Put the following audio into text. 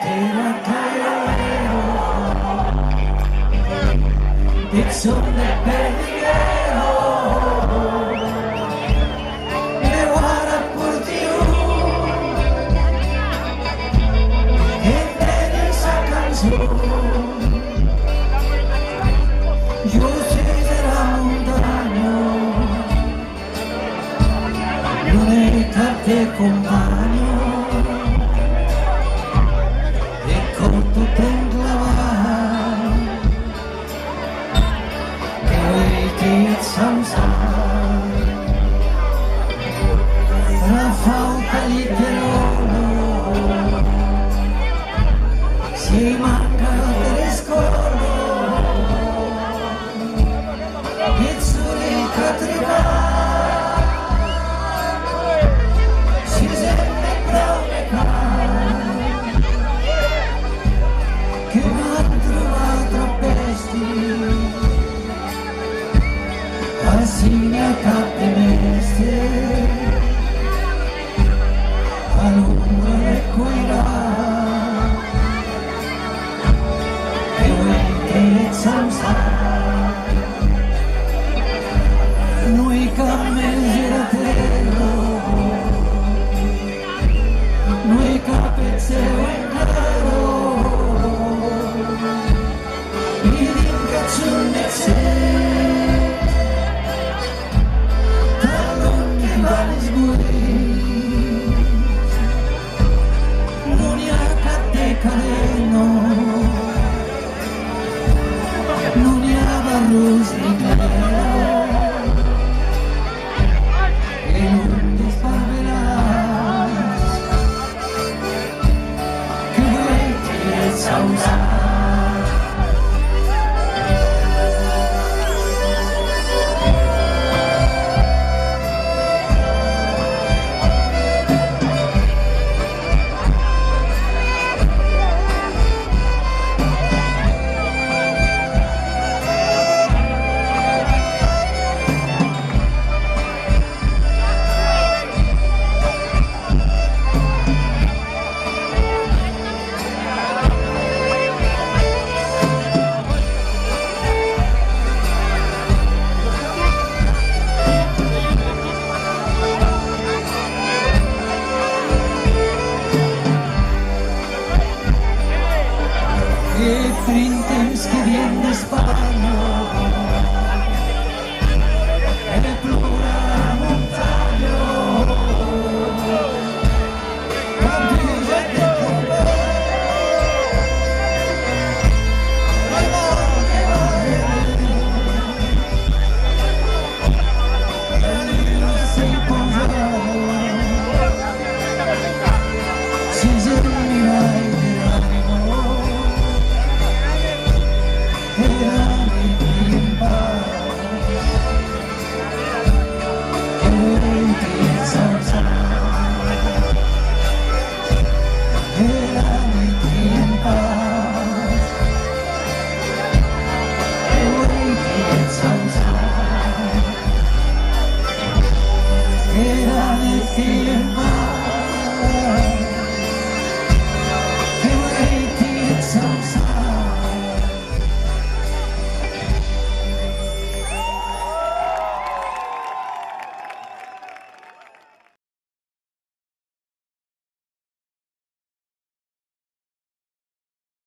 era caero, el sol de peligro, me guarda por Dios, en esa canción, yo sé será montaña, l'unica te compagno. La flauta di terreno si manca del scordo il sole catrina si sente provoca che un altro tropesti Asina capemeste all'ombra recuirà e che zamsa noi cammengeratelo noi capezzeo in caro mi ringrazio nel cielo Luz de claro, en un desparverás, que vuelve a usar. Prin temps que viene de espada